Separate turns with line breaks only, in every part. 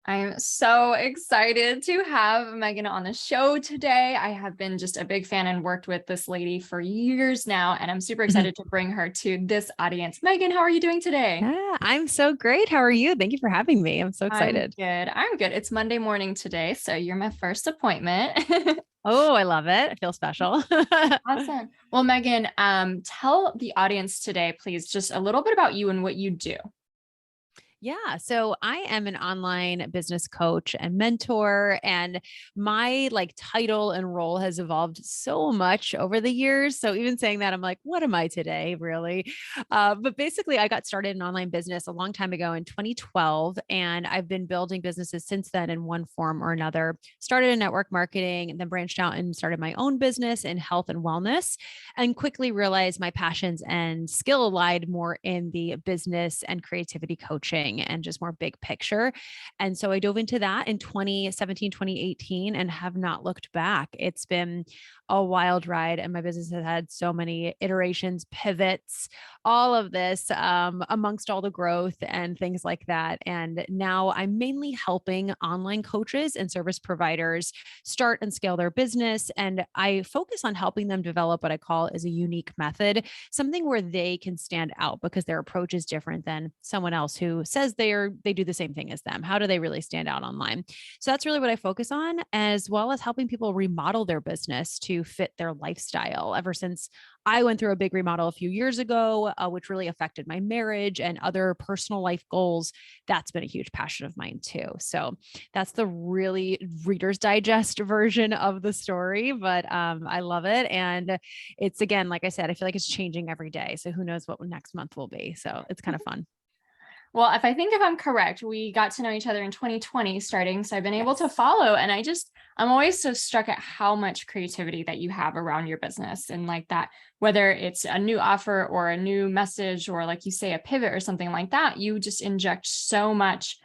I'm so excited to have Megan on the show today. I have been just a big fan and worked with this lady for years now, and I'm super
Mhm.
excited to bring her to this audience. Megan, how are you doing today?
Yeah, I'm so great. How are you? Thank you for having me. I'm so
I'm
excited.
good. I'm good. It's Monday morning today, so you're my first appointment.
Oh, I love it. I feel special.
Awesome. Well, Megan, tell the audience today, please, just a little bit about you and what you do.
Yeah. So I am an online business coach and mentor, and my title and role has evolved so much over the years. So even saying that, I'm like, what am I today, really? But basically, I got started in online business a long time ago in 2012, and I've been building businesses since then in one form or another. Started in network marketing, and then branched out and started my own business in health and wellness, and quickly realized my passions and skill lied more in the business and creativity coaching and just more big picture. And so I dove into that in 2017, 2018, and have not looked back. It's been a wild ride, and my business has had so many iterations, pivots, all of this amongst all the growth and things like that. And now I'm mainly helping online coaches and service providers start and scale their business. And I focus on helping them develop what I call is a unique method, something where they can stand out because their approach is different than someone else who says they do the same thing as them. How do they really stand out online? So that's really what I focus on, as well as helping people remodel their business to fit their lifestyle. Ever since I went through a big remodel a few years ago, which really affected my marriage and other personal life goals, that's been a huge passion of mine too. So that's the really Reader's Digest version of the story, but I love it. And it's, again, like I said, I feel like it's changing every day. So who knows what next month will be. So it's kind of fun.
Well, if I'm correct, we got to know each other in 2020 starting. So I've been able to
Yes.
follow. And I'm always so struck at how much creativity that you have around your business. And like that, whether it's a new offer or a new message, or like you say, a pivot or something like that, you just inject so much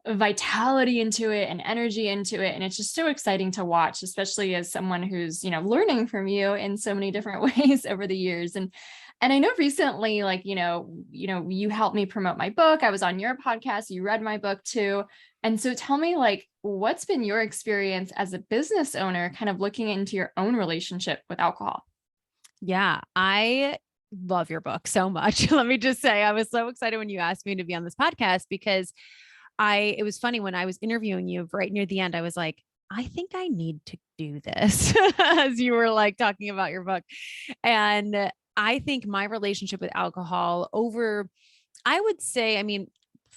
vitality into it and energy into it. And it's just so exciting to watch, especially as someone who's, learning from you in so many different ways over the years. And I know recently, like, you helped me promote my book. I was on your podcast, you read my book too. And so tell me, like, what's been your experience as a business owner, kind of looking into your own relationship with alcohol?
Yeah, I love your book so much. Let me just say, I was so excited when you asked me to be on this podcast because it was funny when I was interviewing you right near the end, I was like, I think I need to do this as you were like talking about your book. And I think my relationship with alcohol I would say, I mean,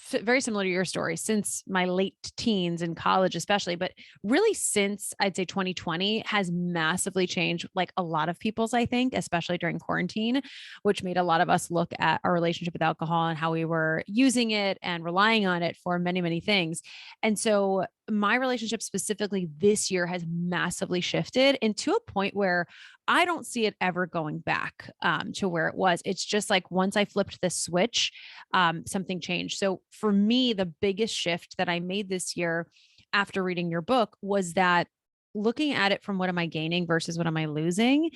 very similar to your story since my late teens and college, especially, but really since I'd say 2020 has massively changed, like a lot of people's, I think, especially during quarantine, which made a lot of us look at our relationship with alcohol and how we were using it and relying on it for many, many things. And so my relationship specifically this year has massively shifted into a point where I don't see it ever going back to where it was. It's just like once I flipped the switch, something changed. So for me, the biggest shift that I made this year after reading your book was that looking at it from what am I gaining versus what am I losing?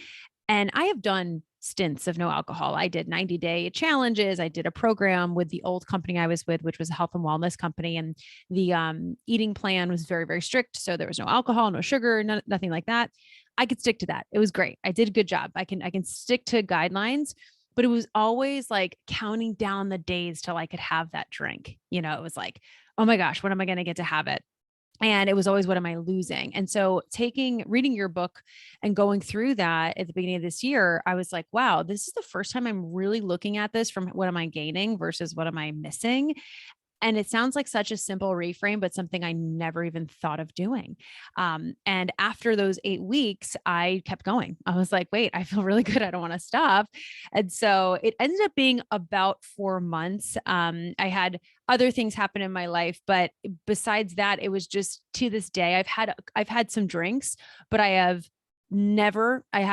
And I have done stints of no alcohol. I did 90-day challenges. I did a program with the old company I was with, which was a health and wellness company. And the eating plan was very, very strict. So there was no alcohol, no sugar, nothing like that. I could stick to that. It was great. I did a good job. I can stick to guidelines, but it was always like counting down the days till I could have that drink. It was like, oh my gosh, when am I going to get to have it? And it was always, what am I losing? And so reading your book and going through that at the beginning of this year, I was like, wow, this is the first time I'm really looking at this from what am I gaining versus what am I missing? And it sounds like such a simple reframe, but something I never even thought of doing. And after those 8 weeks, I kept going. I was like, wait, I feel really good. I don't want to stop. And so it ended up being about 4 months. I had other things happen in my life, but besides that, it was just to this day, I've had some drinks, but I have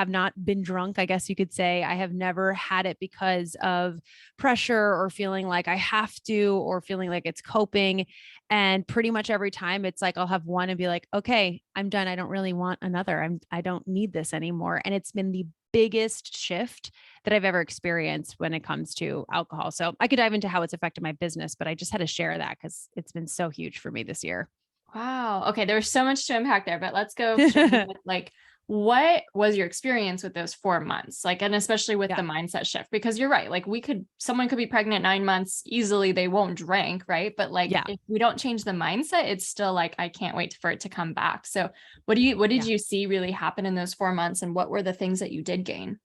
not been drunk, I guess you could say. I have never had it because of pressure or feeling like I have to or feeling like it's coping. And pretty much every time it's like I'll have one and be like, okay, I'm done. I don't really want another. I don't need this anymore. And it's been the biggest shift that I've ever experienced when it comes to alcohol. So I could dive into how it's affected my business, but I just had to share that because it's been so huge for me this year.
Wow. Okay. There's so much to unpack there, but let's go jump in with like, what was your experience with those 4 months? Like, and especially with
Yeah.
the mindset shift, because you're right. Like someone could be pregnant 9 months easily. They won't drink. Right. But like,
Yeah.
if we don't change the mindset, it's still like, I can't wait for it to come back. So what did
Yeah.
you see really happen in those 4 months, and what were the things that you did gain?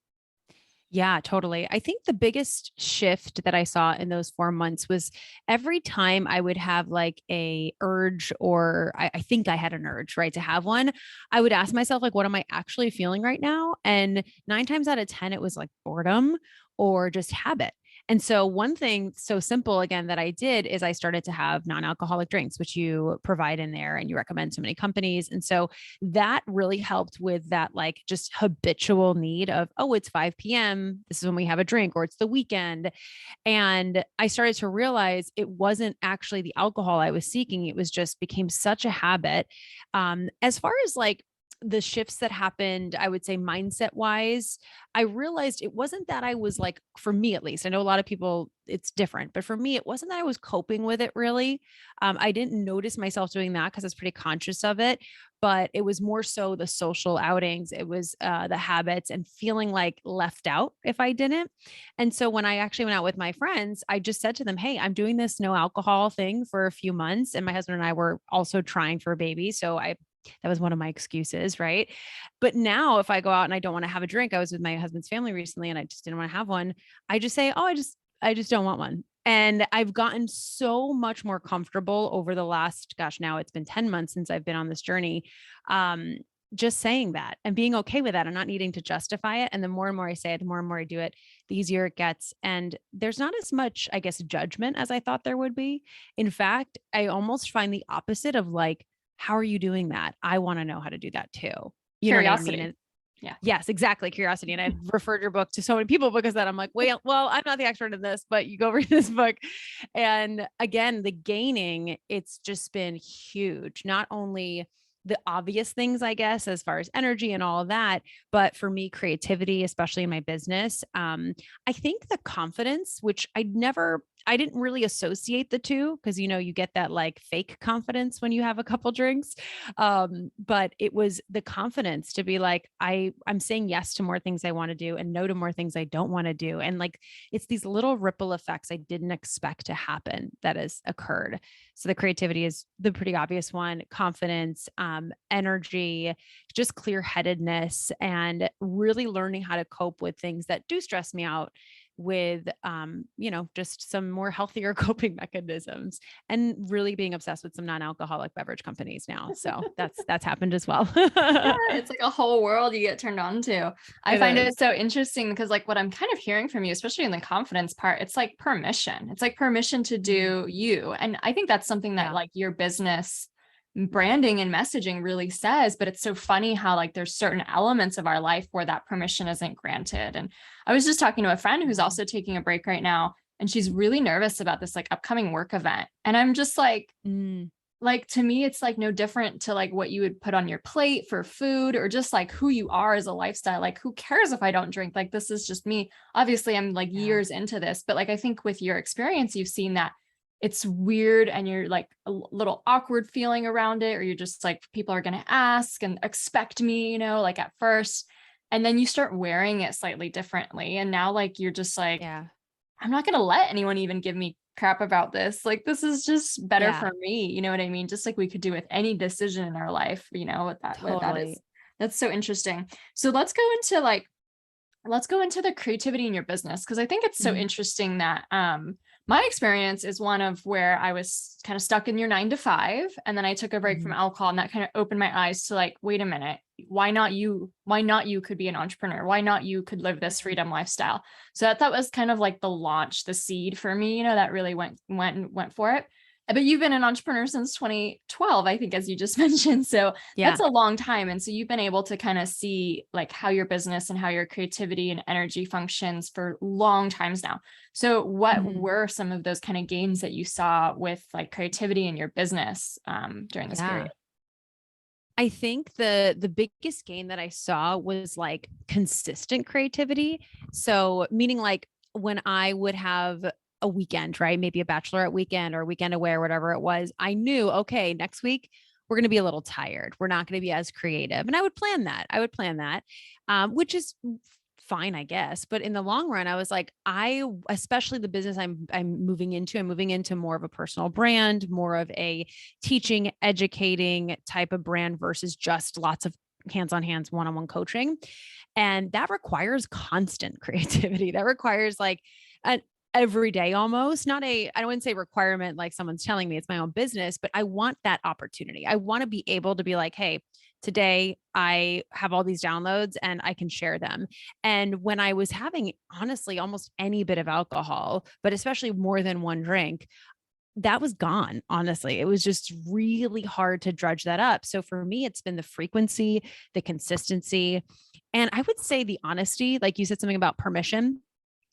Yeah, totally. I think the biggest shift that I saw in those 4 months was every time I would have like a urge, or I think I had an urge, right, to have one, I would ask myself, like, what am I actually feeling right now? And 9 times out of 10, it was like boredom or just habit. And so, one thing so simple again that I did is I started to have non alcoholic drinks, which you provide in there and you recommend to many companies. And so, that really helped with that, like just habitual need of, oh, it's 5 p.m. This is when we have a drink, or it's the weekend. And I started to realize it wasn't actually the alcohol I was seeking. It was just became such a habit. As far as like, the shifts that happened, I would say mindset wise, I realized it wasn't that I was like, for me at least, I know a lot of people, it's different, but for me, it wasn't that I was coping with it really. I didn't notice myself doing that because I was pretty conscious of it, but it was more so the social outings. It was the habits and feeling like left out if I didn't. And so when I actually went out with my friends, I just said to them, hey, I'm doing this no alcohol thing for a few months. And my husband and I were also trying for a baby. So that was one of my excuses, right? But now if I go out and I don't want to have a drink, I was with my husband's family recently and I just didn't want to have one. I just say, oh, I just don't want one. And I've gotten so much more comfortable over the last, gosh, now it's been 10 months since I've been on this journey. Um, just saying that and being okay with that and not needing to justify it. And the more and more I say it, the more and more I do it, the easier it gets. And there's not as much, I guess, judgment as I thought there would be. In fact, I almost find the opposite of like, how are you doing that? I want to know how to do that too. You know what I mean?
Curiosity.
And
Yeah.
yes, exactly. Curiosity. And I've referred your book to so many people because that I'm like, well, I'm not the expert in this, but you go read this book. And again, the gaining, it's just been huge. Not only the obvious things, I guess, as far as energy and all of that, but for me, creativity, especially in my business. I think the confidence, which I didn't really associate the two because, you get that like fake confidence when you have a couple drinks. But it was the confidence to be like, I'm saying yes to more things I want to do and no to more things I don't want to do. And like, it's these little ripple effects I didn't expect to happen that has occurred. So the creativity is the pretty obvious one, confidence, energy, just clear headedness, and really learning how to cope with things that do stress me out with just some more healthier coping mechanisms, and really being obsessed with some non-alcoholic beverage companies now. So that's happened as well.
Yeah, it's like a whole world you get turned on to. I
It
find
is.
it so interesting because like what I'm kind of hearing from you, especially in the confidence part, it's like permission. It's like permission to do you. And I think that's something that
Yeah.
like your business branding and messaging really says, but it's so funny how like there's certain elements of our life where that permission isn't granted. And I was just talking to a friend who's also taking a break right now, and she's really nervous about this like upcoming work event. And I'm just
Mm,
like to me it's like no different to like what you would put on your plate for food, or just like who you are as a lifestyle. Like who cares if I don't drink? Like this is just me. Obviously I'm like
yeah.
years into this, but like I think with your experience you've seen that it's weird and you're like a little awkward feeling around it, or you're just like people are going to ask and expect me, like at first, and then you start wearing it slightly differently, and now like you're just like,
Yeah.
I'm not going to let anyone even give me crap about this. Like, this is just better
Yeah.
for me. You know what I mean? Just like we could do with any decision in our life, what that is.
Totally.
That's so interesting. So let's go into the creativity in your business. Cause I think it's so
Mhm.
interesting that, my experience is one of where I was kind of stuck in your 9 to 5. And then I took a break from
Mhm.
alcohol, and that kind of opened my eyes to like, wait a minute, why not you? Why not you could be an entrepreneur? Why not you could live this
Mm.
freedom lifestyle? So that was kind of like the launch, the seed for me, that really went for it. But you've been an entrepreneur since 2012, I think, as you just mentioned. So that's
Yeah.
a long time. And so you've been able to kind of see like how your business and how your creativity and energy functions for long times now. So what
Mhm.
were some of those kind of gains that you saw with like creativity in your business during this period?
Yeah. I think the biggest gain that I saw was like consistent creativity. So meaning like when I would have a weekend, right? Maybe a bachelorette weekend or weekend away or whatever it was, I knew, okay, next week we're going to be a little tired. We're not going to be as creative. And I would plan that. Which is fine, I guess. But in the long run, I was like, especially the business I'm moving into more of a personal brand, more of a teaching, educating type of brand versus just lots of hands-on one-on-one coaching. And that requires constant creativity. That requires like an every day almost, I don't want to say requirement like someone's telling me, it's my own business, but I want that opportunity. I want to be able to be like, hey, today I have all these downloads and I can share them. And when I was having honestly almost any bit of alcohol, but especially more than one drink, that was gone. Honestly, it was just really hard to drudge that up. So for me, it's been the frequency, the consistency, and I would say the honesty. Like you said something about permission.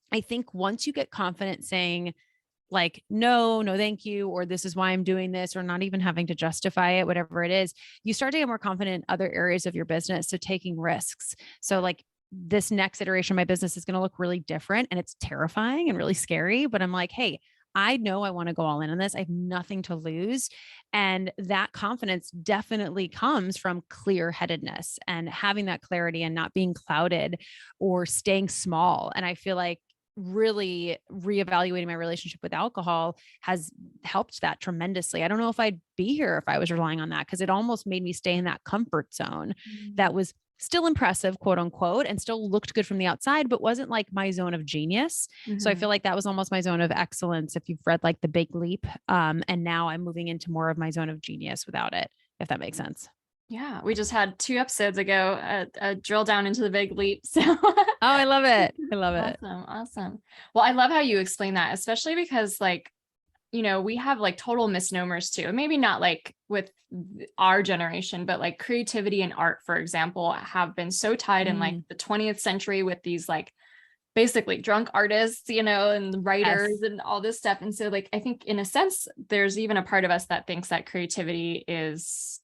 I think once you get confident saying like, no, no, thank you, or this is why I'm doing this, or not even having to justify it, whatever it is, you start to get more confident in other areas of your business. So taking risks. So like this next iteration of my business is going to look really different and it's terrifying and really scary, but I'm like, hey, I know I want to go all in on this. I have nothing to lose. And that confidence definitely comes from clear headedness and having that clarity and not being clouded or staying small. And I feel like really reevaluating my relationship with alcohol has helped that tremendously. I don't know if I'd be here if I was relying on that because it almost made me stay in that comfort zone that was still impressive, quote unquote, and still looked good from the outside, but wasn't like my zone of genius. So I feel like that was almost my zone of excellence. If you've read like The Big Leap, and now I'm moving into more of my zone of genius without it, if that makes sense.
Yeah, we just had 2 episodes ago a drill down into the big leap. So
Oh, I love it. I love it.
Awesome. Well, I love how you explain that, especially because like, you know, we have like total misnomers too. Maybe not like with our generation, but like creativity and art, for example, have been so tied in like the 20th century with these like basically drunk artists, you know, and writers and all this stuff. And so like, I think in a sense, there's even a part of us that thinks that creativity is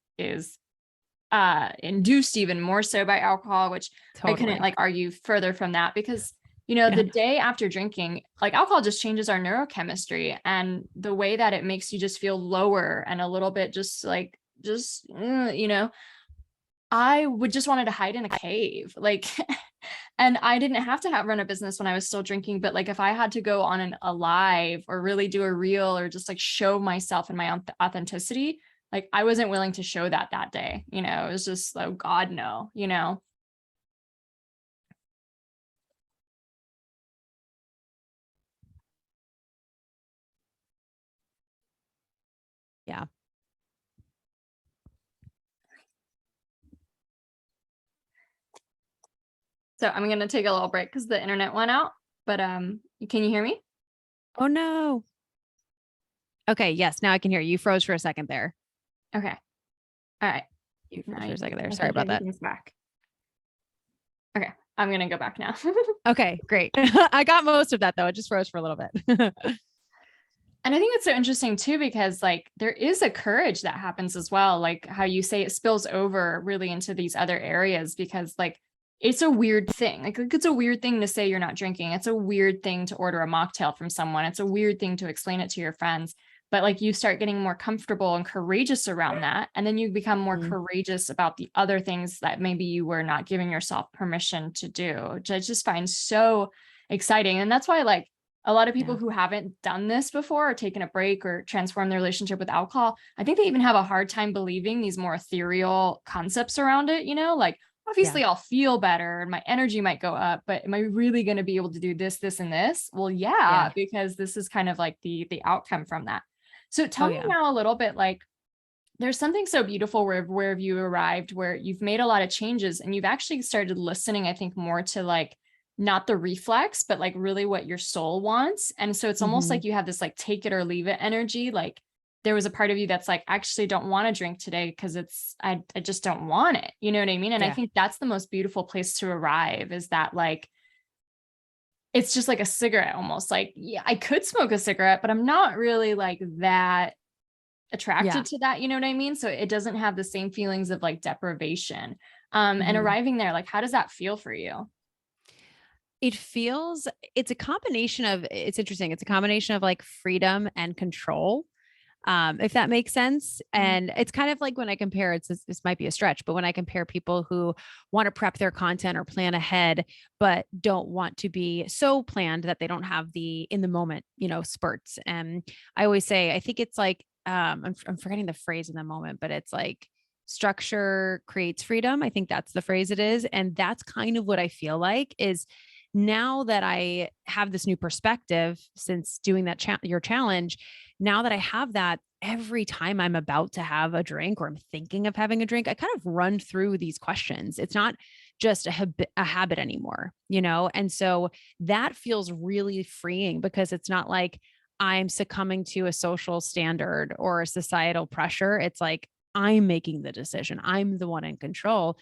induced even more so by alcohol, which I couldn't like argue further from that because, you know, the day after drinking, like alcohol just changes our neurochemistry and the way that it makes you just feel lower and a little bit just like, you know, I would just wanted to hide in a cave. Like, and I didn't have to run a business when I was still drinking, but like if I had to go on a live or really do a reel or just like show myself and my authenticity, like I wasn't willing to show that day, you know, it was just, oh God, no, you know?
Yeah.
So I'm going to take a little break because the internet went out, but can you hear me?
Oh no. Okay. Yes. Now I can hear you. You froze for a second there.
Okay. All right.
You froze for a second there. Sorry about that.
Back. Okay. I'm going to go back now.
Okay, great. I got most of that though. It just froze for a little bit.
And I think it's so interesting too, because like there is a courage that happens as well. Like how you say it spills over really into these other areas because like it's a weird thing. Like it's a weird thing to say you're not drinking. It's a weird thing to order a mocktail from someone. It's a weird thing to explain it to your friends. But like you start getting more comfortable and courageous around that. And then you become more courageous about the other things that maybe you were not giving yourself permission to do, which I just find so exciting. And that's why like a lot of people who haven't done this before or taken a break or transformed their relationship with alcohol, I think they even have a hard time believing these more ethereal concepts around it, you know, like obviously I'll feel better and my energy might go up, but am I really going to be able to do this, this, and this? Well, because this is kind of like the outcome from that. So tell me now a little bit, like there's something so beautiful where you arrived, where you've made a lot of changes and you've actually started listening, I think, more to like, not the reflex, but like really what your soul wants. And so it's almost like you have this like take it or leave it energy. Like there was a part of you that's like, I actually don't want to drink today because I just don't want it. You know what I mean? And I think that's the most beautiful place to arrive, is that like, it's just like a cigarette almost. Like, yeah, I could smoke a cigarette, but I'm not really like that attracted to that, you know what I mean? So it doesn't have the same feelings of like deprivation. And arriving there, like, how does that feel for you?
It's a combination of, it's interesting. It's a combination of like freedom and control. If that makes sense. And it's kind of like when I compare, this might be a stretch, but when I compare people who want to prep their content or plan ahead, but don't want to be so planned that they don't have the in the moment, spurts. And I always say, I think it's like, I'm forgetting the phrase in the moment, but it's like structure creates freedom. I think that's the phrase it is. And that's kind of what I feel like is now that I have this new perspective since doing that your challenge, now that I have that, every time I'm about to have a drink or I'm thinking of having a drink, I kind of run through these questions. It's not just a habit anymore, And so that feels really freeing because it's not like I'm succumbing to a social standard or a societal pressure. It's like I'm making the decision. I'm the one in control.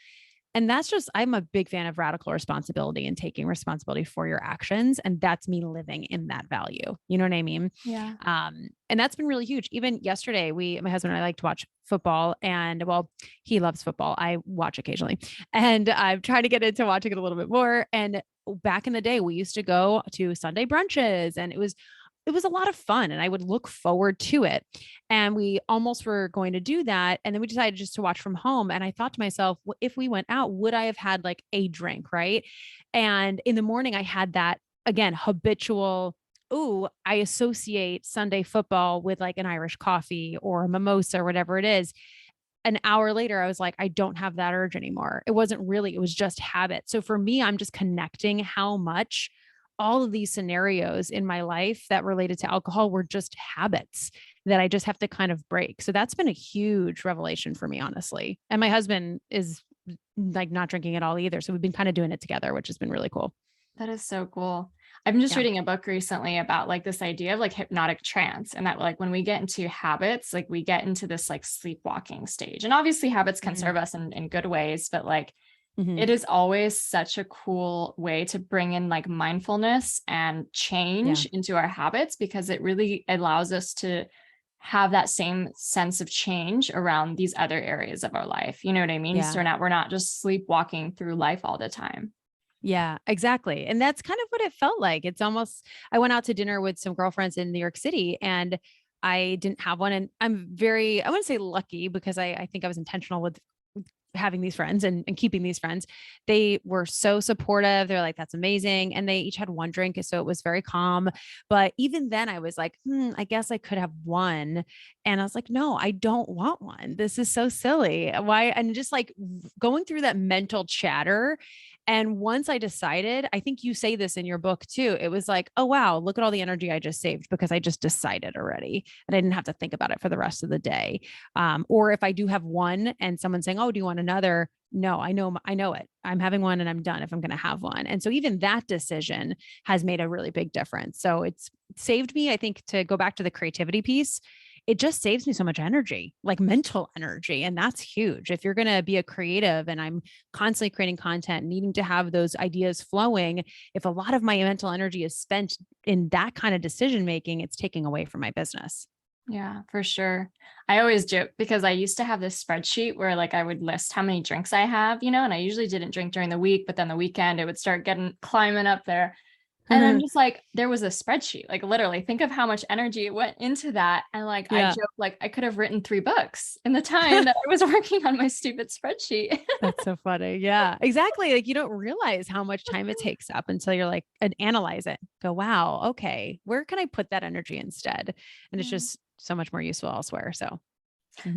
And that's just, I'm a big fan of radical responsibility and taking responsibility for your actions. And that's me living in that value. You know what I mean?
Yeah.
And that's been really huge. Even yesterday, my husband and I like to watch football and well, he loves football. I watch occasionally and I've tried to get into watching it a little bit more. And back in the day, we used to go to Sunday brunches and it was a lot of fun and I would look forward to it. And we almost were going to do that. And then we decided just to watch from home. And I thought to myself, if we went out, would I have had like a drink? Right. And in the morning, I had that again, habitual. Ooh, I associate Sunday football with like an Irish coffee or a mimosa or whatever it is. An hour later, I was like, I don't have that urge anymore. It was just habit. So for me, I'm just connecting how much all of these scenarios in my life that related to alcohol were just habits that I just have to kind of break. So that's been a huge revelation for me, honestly. And my husband is like not drinking at all either. So we've been kind of doing it together, which has been really cool.
That is so cool. I've been just
Yeah.
reading a book recently about like this idea of like hypnotic trance and that like when we get into habits, like we get into this like sleepwalking stage. And obviously habits can serve us in good ways, but like it is always such a cool way to bring in like mindfulness and change into our habits because it really allows us to have that same sense of change around these other areas of our life. You know what I mean?
Yeah.
So we're not just sleepwalking through life all the time.
Yeah, exactly. And that's kind of what it felt like. It's almost, I went out to dinner with some girlfriends in New York City and I didn't have one. And I wouldn't say lucky because I think I was intentional with having these friends and keeping these friends. They were so supportive. They're like, that's amazing. And they each had one drink. So it was very calm. But even then I was like, I guess I could have one. And I was like, no, I don't want one. This is so silly. Why? And just like going through that mental chatter. And once I decided, I think you say this in your book too, it was like, oh, wow, look at all the energy I just saved because I just decided already and I didn't have to think about it for the rest of the day. Or if I do have one and someone's saying, oh, do you want another? No, I know it. I'm having one and I'm done if I'm going to have one. And so even that decision has made a really big difference. So it's saved me, I think, to go back to the creativity piece. It just saves me so much energy, like mental energy. And that's huge. If you're going to be a creative and I'm constantly creating content, needing to have those ideas flowing, if a lot of my mental energy is spent in that kind of decision making, it's taking away from my business.
Yeah, for sure. I always joke because I used to have this spreadsheet where like I would list how many drinks I have, and I usually didn't drink during the week, but then the weekend it would start climbing up there. And I'm just like, there was a spreadsheet, like literally think of how much energy went into that. And like, I joke, like I could have written 3 books in the time that I was working on my stupid spreadsheet.
That's so funny. Yeah, exactly. Like you don't realize how much time it takes up until you're like, and analyze it, go, wow, okay, where can I put that energy instead? And it's just so much more useful elsewhere. So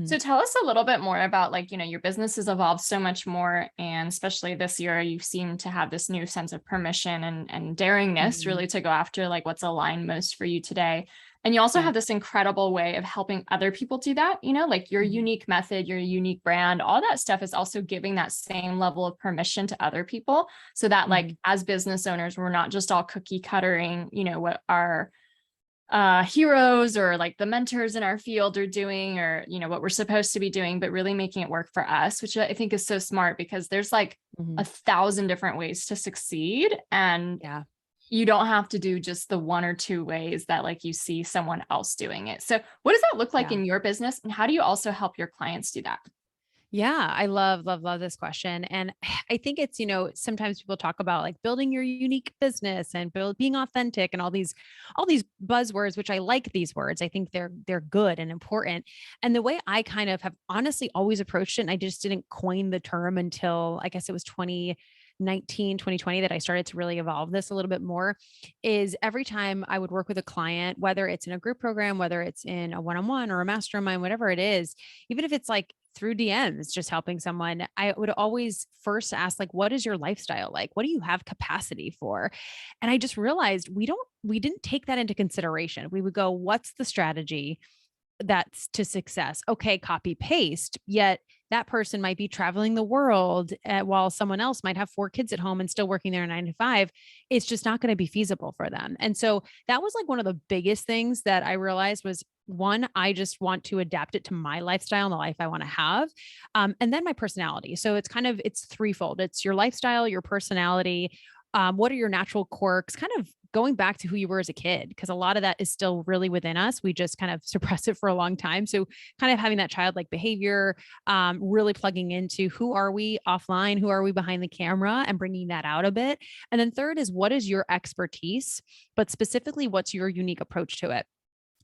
So tell us a little bit more about like, your business has evolved so much more. And especially this year, you seem to have this new sense of permission and daringness really to go after like what's aligned most for you today. And you also have this incredible way of helping other people do that, like your unique method, your unique brand, all that stuff is also giving that same level of permission to other people so that like as business owners, we're not just all cookie cuttering, what our heroes or like the mentors in our field are doing or what we're supposed to be doing, but really making it work for us, which I think is so smart because there's like 1,000 different ways to succeed. And you don't have to do just the one or two ways that like you see someone else doing it. So what does that look like
Yeah.
in your business? And how do you also help your clients do that?
Yeah, I love, love, love this question. And I think it's, sometimes people talk about like building your unique business and being authentic and all these buzzwords, which I like these words. I think they're good and important. And the way I kind of have honestly always approached it, and I just didn't coin the term until I guess it was 2019, 2020 that I started to really evolve this a little bit more, is every time I would work with a client, whether it's in a group program, whether it's in a one-on-one or a mastermind, whatever it is, even if it's like through DMs, just helping someone, I would always first ask, like, what is your lifestyle like? What do you have capacity for? And I just realized we didn't take that into consideration. We would go, what's the strategy that's to success? Okay, copy paste. Yet that person might be traveling the world while someone else might have 4 kids at home and still working their 9 to 5. It's just not going to be feasible for them. And so that was like one of the biggest things that I realized was, one, I just want to adapt it to my lifestyle and the life I want to have. And then my personality. So it's threefold. It's your lifestyle, your personality. What are your natural quirks? Kind of going back to who you were as a kid, because a lot of that is still really within us. We just kind of suppress it for a long time. So kind of having that childlike behavior, really plugging into who are we offline, who are we behind the camera, and bringing that out a bit. And then third is, what is your expertise, but specifically what's your unique approach to it?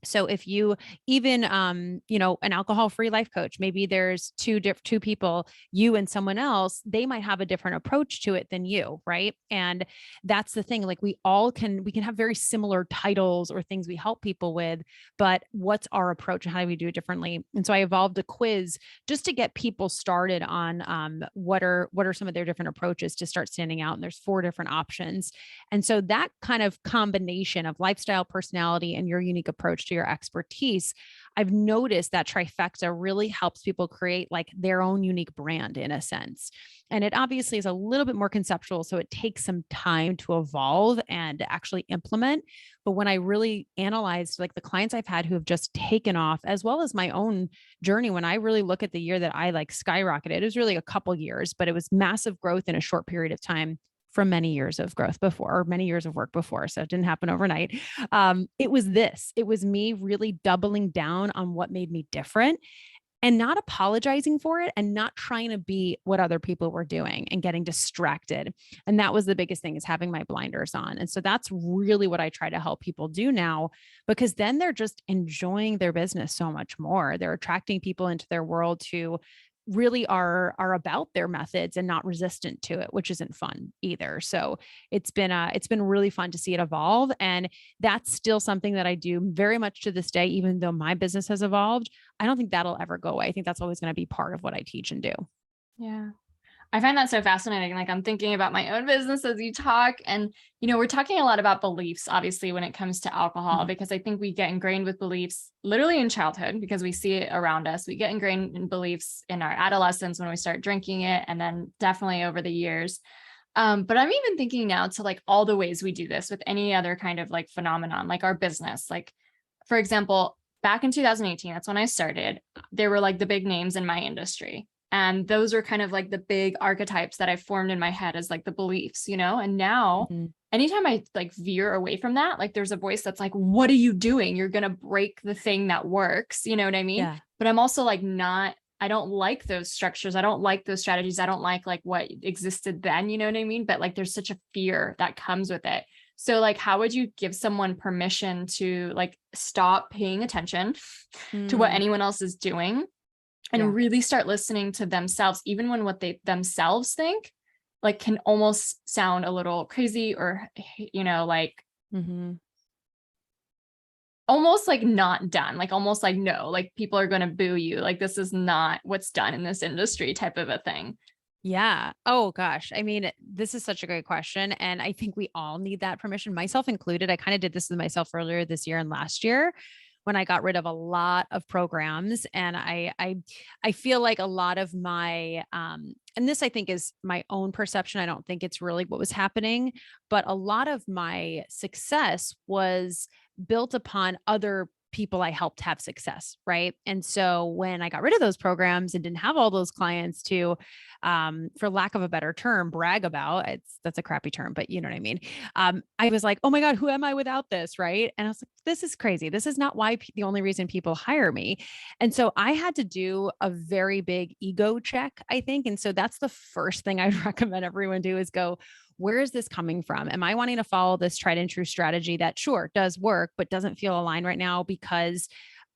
So if you even, an alcohol-free life coach, maybe there's two people, you and someone else, they might have a different approach to it than you, right? And that's the thing. Like we can have very similar titles or things we help people with, but what's our approach and how do we do it differently? And so I evolved a quiz just to get people started on what are some of their different approaches to start standing out. And there's 4 different options. And so that kind of combination of lifestyle, personality, and your unique approach to your expertise, I've noticed that trifecta really helps people create like their own unique brand in a sense. And it obviously is a little bit more conceptual, so it takes some time to evolve and actually implement. But when I really analyzed like the clients I've had who have just taken off, as well as my own journey, when I really look at the year that I like skyrocketed, it was really a couple years, but it was massive growth in a short period of time from many years of growth before, or many years of work before. So it didn't happen overnight. It was me really doubling down on what made me different and not apologizing for it and not trying to be what other people were doing and getting distracted. And that was the biggest thing, is having my blinders on. And so that's really what I try to help people do now, because then they're just enjoying their business so much more. They're attracting people into their world who really are about their methods and not resistant to it, which isn't fun either. So it's been really fun to see it evolve. And that's still something that I do very much to this day, even though my business has evolved. I don't think that'll ever go away. I think that's always going to be part of what I teach and do.
Yeah. I find that so fascinating. Like I'm thinking about my own business as you talk. And, we're talking a lot about beliefs, obviously, when it comes to alcohol,
Mhm.
because I think we get ingrained with beliefs literally in childhood because we see it around us. We get ingrained in beliefs in our adolescence when we start drinking it, and then definitely over the years. But I'm even thinking now to like all the ways we do this with any other kind of like phenomenon, like our business. Like, for example, back in 2018, that's when I started, there were like the big names in my industry. And those are kind of like the big archetypes that I formed in my head as like the beliefs, and now
Mhm.
anytime I like veer away from that, like there's a voice that's like, what are you doing? You're going to break the thing that works. You know what I mean?
Yeah.
But I'm also like, I don't like those structures. I don't like those strategies. I don't like what existed then, you know what I mean? But like, there's such a fear that comes with it. So like, how would you give someone permission to like stop paying attention to what
Mm.
anyone else is doing and
Yeah.
really start listening to themselves, even when what they themselves think like can almost sound a little crazy or, like
Hmm.
almost like not done, like almost like, no, like people are going to boo you. Like this is not what's done in this industry type of a thing.
Yeah. Oh gosh. I mean, this is such a great question. And I think we all need that permission, myself included. I kind of did this with myself earlier this year and last year when I got rid of a lot of programs. And I feel like a lot of my and this I think is my own perception. I don't think it's really what was happening, but a lot of my success was built upon other people I helped have success. Right. And so when I got rid of those programs and didn't have all those clients to, for lack of a better term, brag about, that's a crappy term, but you know what I mean? I was like, oh my God, who am I without this? Right. And I was like, this is crazy. This is not why the only reason people hire me. And so I had to do a very big ego check, I think. And so that's the first thing I'd recommend everyone do is go, where is this coming from? Am I wanting to follow this tried and true strategy that sure does work, but doesn't feel aligned right now because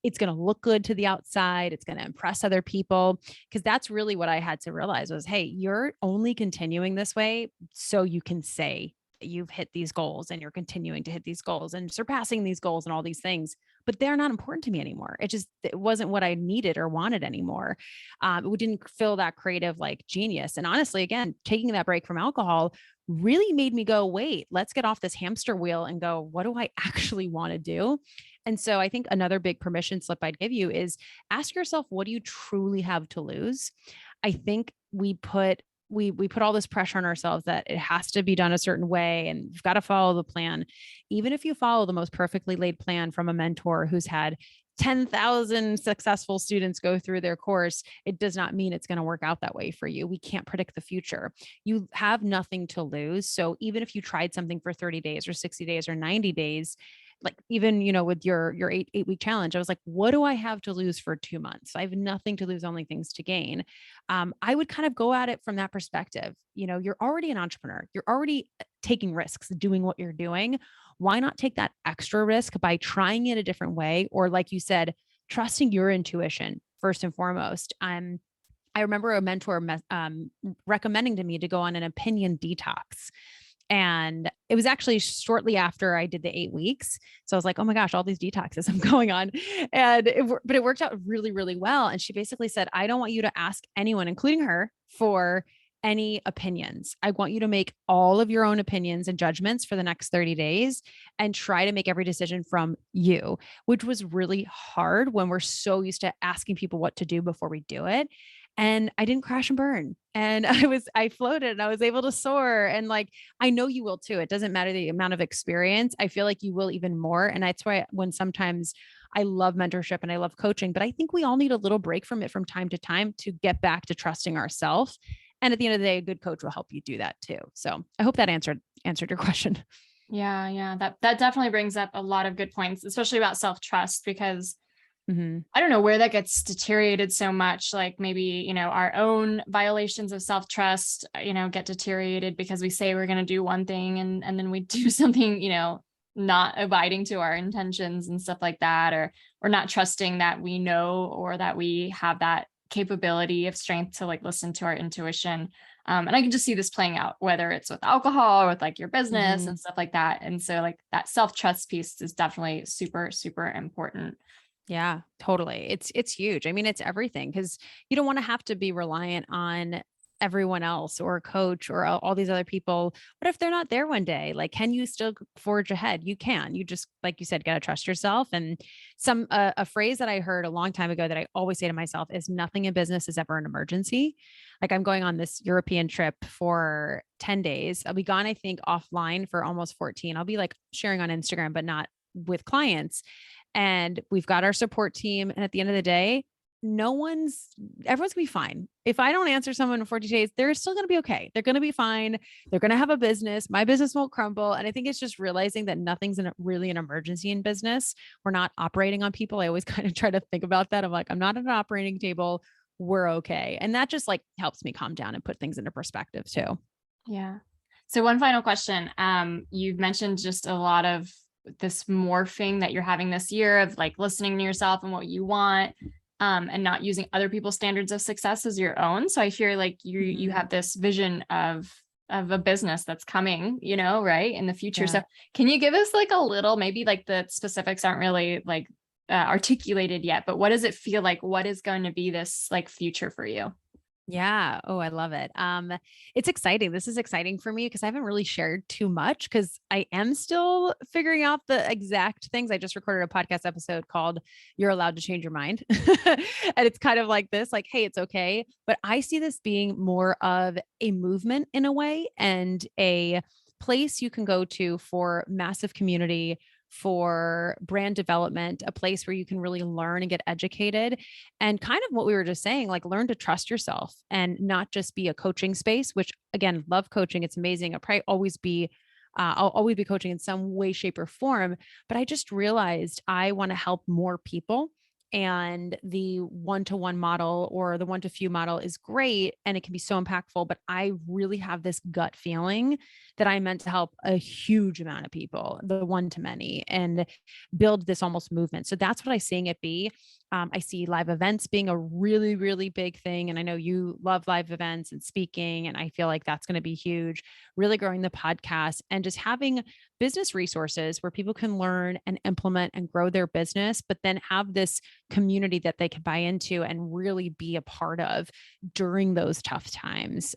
it's going to look good to the outside. It's going to impress other people. Because that's really what I had to realize was, hey, you're only continuing this way so you can say you've hit these goals and you're continuing to hit these goals and surpassing these goals and all these things, but they're not important to me anymore. It wasn't what I needed or wanted anymore. It didn't feel that creative, like genius. And honestly, again, taking that break from alcohol really made me go, wait, let's get off this hamster wheel and go, what do I actually want to do? And so I think another big permission slip I'd give you is ask yourself, what do you truly have to lose? I think we put all this pressure on ourselves that it has to be done a certain way and you've got to follow the plan. Even if you follow the most perfectly laid plan from a mentor who's had 10,000 successful students go through their course, it does not mean it's going to work out that way for you. We can't predict the future. You have nothing to lose. So even if you tried something for 30 days or 60 days or 90 days, like even, with your 8 week challenge, I was like, what do I have to lose for 2 months? I have nothing to lose, only things to gain. I would kind of go at it from that perspective. You're already an entrepreneur. You're already taking risks, doing what you're doing. Why not take that extra risk by trying it a different way? Or like you said, trusting your intuition first and foremost. I remember a mentor recommending to me to go on an opinion detox. And it was actually shortly after I did the 8 weeks. So I was like, oh my gosh, all these detoxes I'm going on. But it worked out really, really well. And she basically said, I don't want you to ask anyone, including her, for any opinions. I want you to make all of your own opinions and judgments for the next 30 days and try to make every decision from you, which was really hard when we're so used to asking people what to do before we do it. And I didn't crash and burn. And I floated and I was able to soar. And like, I know you will too. It doesn't matter the amount of experience. I feel like you will even more. And that's why when sometimes I love mentorship and I love coaching, but I think we all need a little break from it from time to time to get back to trusting ourselves. And at the end of the day, a good coach will help you do that too. So I hope that answered your question.
Yeah. Yeah. That definitely brings up a lot of good points, especially about self-trust, because I don't know where that gets deteriorated so much. Like maybe, our own violations of self-trust, get deteriorated because we say we're going to do one thing and then we do something, not abiding to our intentions and stuff like that, or not trusting that we know, or that we have that capability of strength to like listen to our intuition. And I can just see this playing out, whether it's with alcohol or with like your business and stuff like that. And so like that self-trust piece is definitely super, super important.
Yeah, totally. It's huge. I mean, it's everything because you don't want to have to be reliant on everyone else or a coach or all these other people. What if they're not there one day? Like, can you still forge ahead? You can. You just, like you said, got to trust yourself. And a phrase that I heard a long time ago that I always say to myself is nothing in business is ever an emergency. Like I'm going on this European trip for 10 days. I'll be gone, I think, offline for almost 14. I'll be like sharing on Instagram, but not with clients. And we've got our support team. And at the end of the day, everyone's gonna be fine. If I don't answer someone in 40 days, they're still going to be okay. They're going to be fine. They're going to have a business. My business won't crumble. And I think it's just realizing that nothing's really an emergency in business. We're not operating on people. I always kind of try to think about that. I'm like, I'm not at an operating table. We're okay. And that just like helps me calm down and put things into perspective too.
Yeah. So one final question. You've mentioned just a lot of this morphing that you're having this year of like listening to yourself and what you want, and not using other people's standards of success as your own. So I feel like you have this vision of a business that's coming, right, in the future. Yeah. So can you give us like a little, maybe like the specifics aren't really like articulated yet, but what does it feel like? What is going to be this like future for you?
Yeah. Oh, I love it. It's exciting. This is exciting for me because I haven't really shared too much because I am still figuring out the exact things. I just recorded a podcast episode called You're Allowed to Change Your Mind. And it's kind of like this, like, hey, it's okay. But I see this being more of a movement in a way and a place you can go to for massive community, for brand development, a place where you can really learn and get educated. And kind of what we were just saying, like learn to trust yourself and not just be a coaching space, which again, love coaching. It's amazing. I'll always be coaching in some way, shape, or form. But I just realized I want to help more people. And the one-to-one model or the one-to-few model is great and it can be so impactful. But I really have this gut feeling that I meant to help a huge amount of people, the one-to-many, and build this almost movement. So that's what I'm seeing it be. I see live events being a really, really big thing. And I know you love live events and speaking. And I feel like that's going to be huge, really growing the podcast and just having business resources where people can learn and implement and grow their business, but then have this community that they can buy into and really be a part of during those tough times.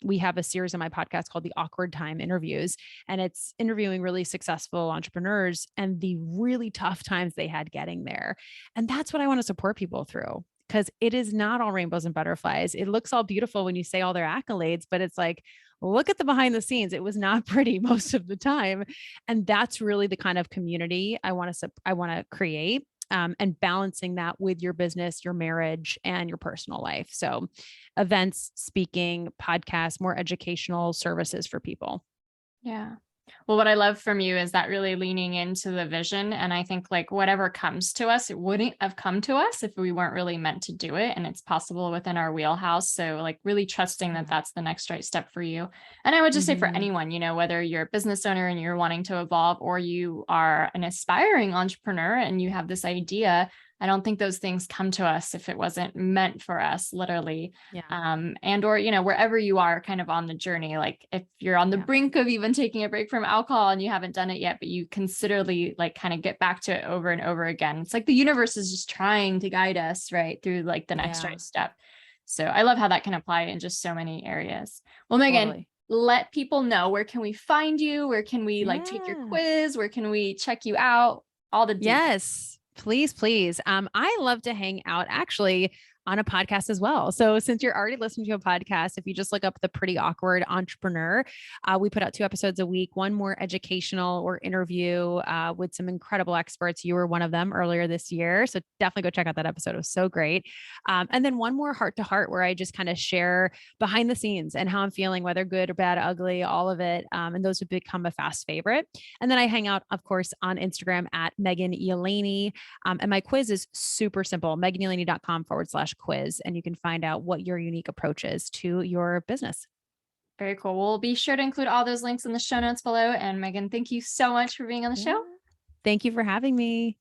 We have a series on my podcast called the Awkward Time Interviews, and it's interviewing really successful entrepreneurs and the really tough times they had getting there. And that's what I want to support people through, because it is not all rainbows and butterflies. It looks all beautiful when you say all their accolades, but it's like, look at the behind the scenes. It was not pretty most of the time. And that's really the kind of community I want to create, and balancing that with your business, your marriage, and your personal life. So events, speaking, podcasts, more educational services for people.
Yeah. Well, what I love from you is that really leaning into the vision. And I think like whatever comes to us, it wouldn't have come to us if we weren't really meant to do it. And it's possible within our wheelhouse. So like really trusting that that's the next right step for you. And I would just say for anyone, whether you're a business owner and you're wanting to evolve, or you are an aspiring entrepreneur and you have this idea, I don't think those things come to us if it wasn't meant for us, literally.
Yeah.
And or, wherever you are kind of on the journey, like if you're on the brink of even taking a break from alcohol and you haven't done it yet, but you considerably like kind of get back to it over and over again. It's like the universe is just trying to guide us right through like the next right step. So I love how that can apply in just so many areas. Well, Megan, let people know, where can we find you? Where can we like take your quiz? Where can we check you out? All the details.
Yes. Please, please. I love to hang out actually on a podcast as well. So since you're already listening to a podcast, if you just look up The Pretty Awkward Entrepreneur, we put out 2 episodes a week, one more educational or interview with some incredible experts. You were one of them earlier this year. So definitely go check out that episode. It was so great. And then one more heart to heart where I just kind of share behind the scenes and how I'm feeling, whether good or bad, ugly, all of it. And those have become a fast favorite. And then I hang out, of course, on Instagram at Megan Yelaney. And my quiz is super simple, meganyelaney.com/quiz. And you can find out what your unique approach is to your business.
Very cool. We'll be sure to include all those links in the show notes below. And Megan, thank you so much for being on the show.
Thank you for having me.